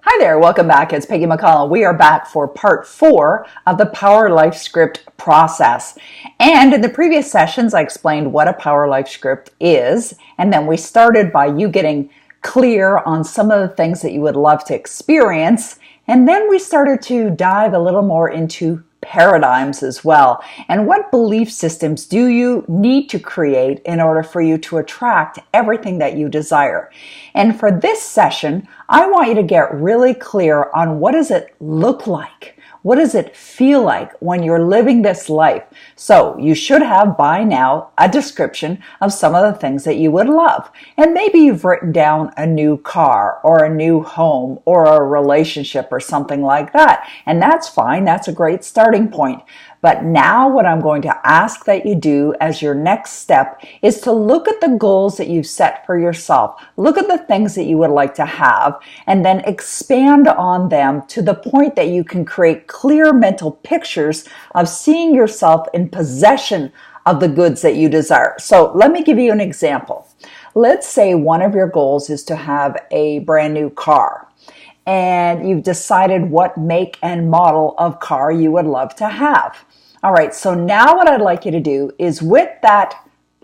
Hi there, welcome back. It's Peggy McColl. We are back for part 4 of the Power Life Script process. And in the previous sessions, I explained what a Power Life Script is. And then we started by you getting clear on some of the things that you would love to experience. And then we started to dive a little more into paradigms as well. And what belief systems do you need to create in order for you to attract everything that you desire? And for this session, I want you to get really clear on what does it look like? What does it feel like when you're living this life? So you should have by now a description of some of the things that you would love. And maybe you've written down a new car or a new home or a relationship or something like that. And that's fine. That's a great starting point. But now what I'm going to ask that you do as your next step is to look at the goals that you've set for yourself. Look at the things that you would like to have and then expand on them to the point that you can create clear mental pictures of seeing yourself in possession of the goods that you desire. So let me give you an example. Let's say one of your goals is to have a brand new car, and you've decided what make and model of car you would love to have. All right, so now what I'd like you to do is with that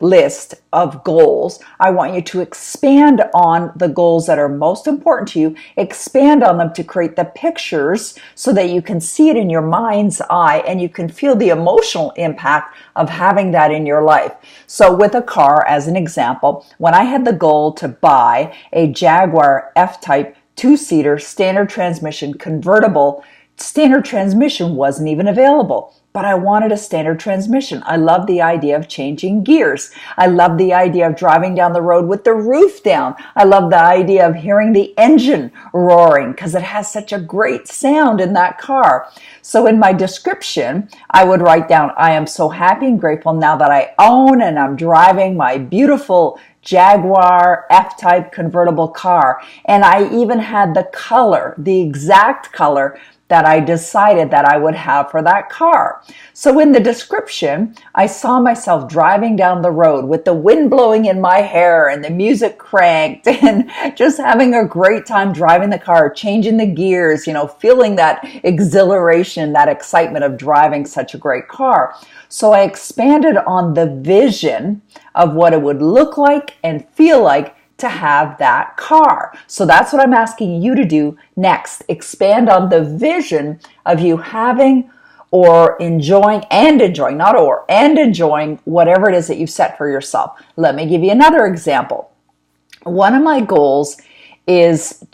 list of goals, I want you to expand on the goals that are most important to you, expand on them to create the pictures so that you can see it in your mind's eye and you can feel the emotional impact of having that in your life. So with a car, as an example, when I had the goal to buy a Jaguar F-Type two-seater standard transmission convertible, standard transmission wasn't even available. But I wanted a standard transmission. I love the idea of changing gears. I love the idea of driving down the road with the roof down. I love the idea of hearing the engine roaring because it has such a great sound in that car. So in my description, I would write down, I am so happy and grateful now that I own and I'm driving my beautiful Jaguar F-Type convertible car. And I even had the color, the exact color that I decided that I would have for that car. So in the description, I saw myself driving down the road with the wind blowing in my hair and the music cranked and just having a great time driving the car, changing the gears, feeling that exhilaration, that excitement of driving such a great car. So I expanded on the vision of what it would look like and feel like to have that car. So that's what I'm asking you to do next. Expand on the vision of you having or enjoying and enjoying whatever it is that you've set for yourself. Let me give you another example. One of my goals was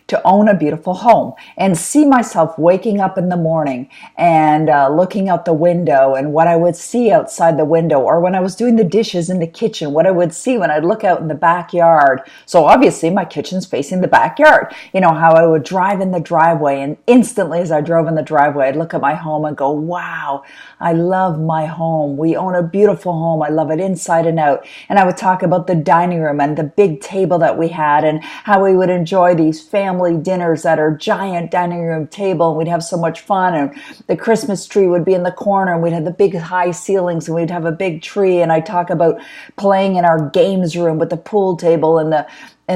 to own a beautiful home and see myself waking up in the morning and looking out the window and what I would see outside the window, or when I was doing the dishes in the kitchen, what I would see when I'd look out in the backyard. So obviously my kitchen's facing the backyard. How I would drive in the driveway, and instantly as I drove in the driveway, I'd look at my home and go, wow, I love my home. We own a beautiful home. I love it inside and out. And I would talk about the dining room and the big table that we had and how we would enjoy these family dinners at our giant dining room table, and we'd have so much fun, and the Christmas tree would be in the corner, and we'd have the big high ceilings, and we'd have a big tree. And I talk about playing in our games room with the pool table and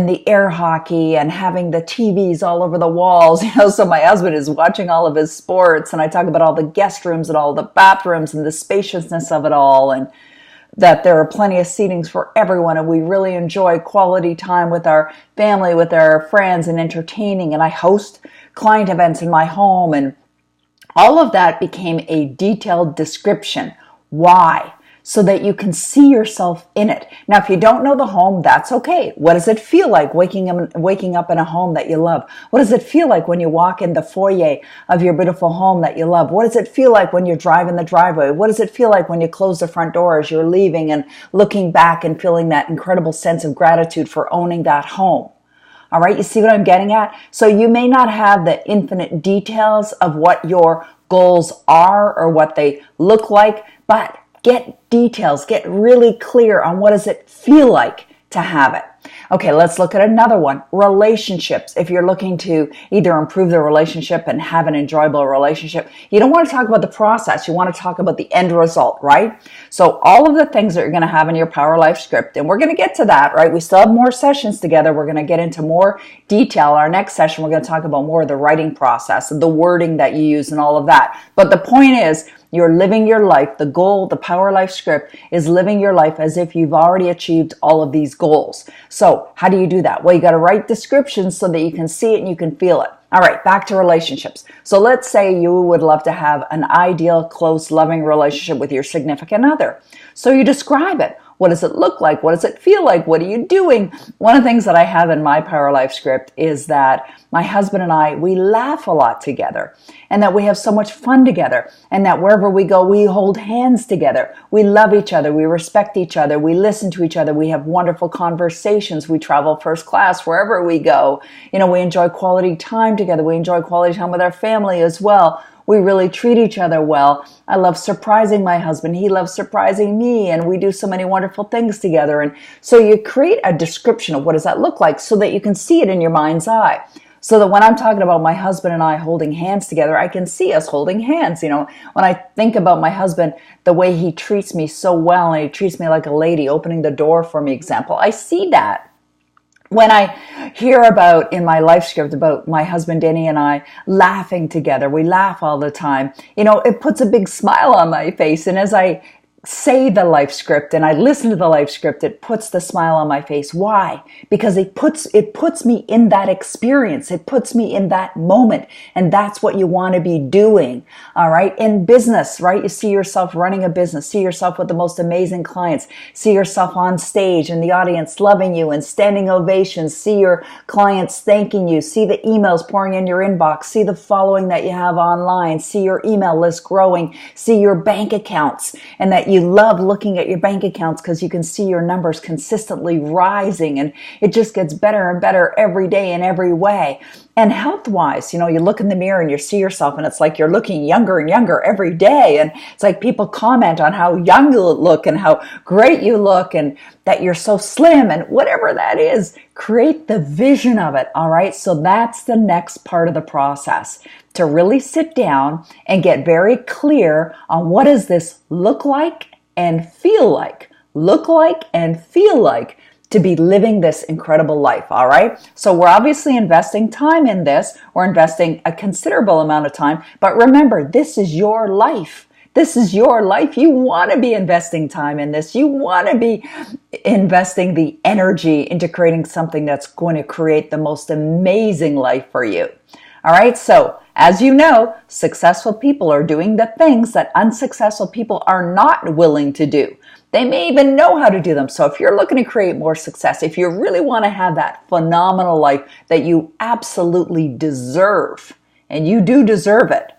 the air hockey and having the TVs all over the walls, so my husband is watching all of his sports, and I talk about all the guest rooms and all the bathrooms and the spaciousness of it all, and that there are plenty of seatings for everyone, and we really enjoy quality time with our family, with our friends, and entertaining. And I host client events in my home, and all of that became a detailed description. Why? So that you can see yourself in it. Now, if you don't know the home, that's okay. What does it feel like waking up in a home that you love? What does it feel like when you walk in the foyer of your beautiful home that you love? What does it feel like when you're driving the driveway? What does it feel like when you close the front door as you're leaving and looking back and feeling that incredible sense of gratitude for owning that home? All right, you see what I'm getting at? So you may not have the infinite details of what your goals are or what they look like, but get details, get really clear on what does it feel like to have it. Okay, let's look at another one. Relationships. If you're looking to either improve the relationship and have an enjoyable relationship, you don't want to talk about the process. You want to talk about the end result, right? So all of the things that you're going to have in your Power Life script, and we're going to get to that, right? We still have more sessions together. We're going to get into more detail. Our next session, we're going to talk about more of the writing process, the wording that you use and all of that. But the point is, you're living your life. The goal, the Power Life script is living your life as if you've already achieved all of these goals. So how do you do that? Well, you got to write descriptions so that you can see it and you can feel it. All right, back to relationships. So let's say you would love to have an ideal, close, loving relationship with your significant other. So you describe it. What does it look like? What does it feel like? What are you doing? One of the things that I have in my Power Life script is that my husband and I, we laugh a lot together, and that we have so much fun together, and that wherever we go, we hold hands together. We love each other. We respect each other. We listen to each other. We have wonderful conversations. We travel first class wherever we go. We enjoy quality time together. We enjoy quality time with our family as well. We really treat each other well. I love surprising my husband. He loves surprising me, and we do so many wonderful things together. And so you create a description of what does that look like so that you can see it in your mind's eye. So that when I'm talking about my husband and I holding hands together, I can see us holding hands. When I think about my husband, the way he treats me so well, and he treats me like a lady, opening the door for me, example, I see that. When I hear about in my life script about my husband Danny and I laughing together, we laugh all the time, it puts a big smile on my face. And as I say the life script and I listen to the life script, it puts the smile on my face. Why? Because it puts me in that experience. It puts me in that moment. And that's what you want to be doing. All right. In business, right? You see yourself running a business, see yourself with the most amazing clients, see yourself on stage and the audience loving you and standing ovations, see your clients thanking you, see the emails pouring in your inbox, see the following that you have online, see your email list growing, see your bank accounts, and that you love looking at your bank accounts because you can see your numbers consistently rising, and it just gets better and better every day in every way. And health-wise, you look in the mirror and you see yourself and it's like you're looking younger and younger every day. And it's like people comment on how young you look and how great you look and that you're so slim and whatever that is, create the vision of it. All right. So that's the next part of the process, to really sit down and get very clear on what does this look like and feel like, to be living this incredible life. All right. So we're obviously investing time in this. We're investing a considerable amount of time, but remember, this is your life. This is your life. You want to be investing time in this. You want to be investing the energy into creating something that's going to create the most amazing life for you. All right. So as you know, successful people are doing the things that unsuccessful people are not willing to do. They may even know how to do them. So if you're looking to create more success, if you really want to have that phenomenal life that you absolutely deserve, and you do deserve it,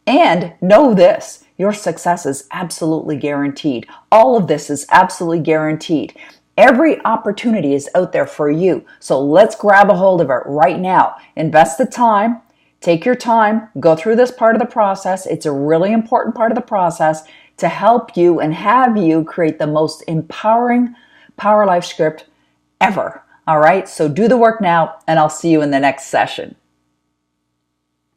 and know this, your success is absolutely guaranteed. All of this is absolutely guaranteed. Every opportunity is out there for you. So let's grab a hold of it right now. Invest the time. Take your time, go through this part of the process. It's a really important part of the process to help you and have you create the most empowering Power Life script ever. All right, so do the work now, and I'll see you in the next session.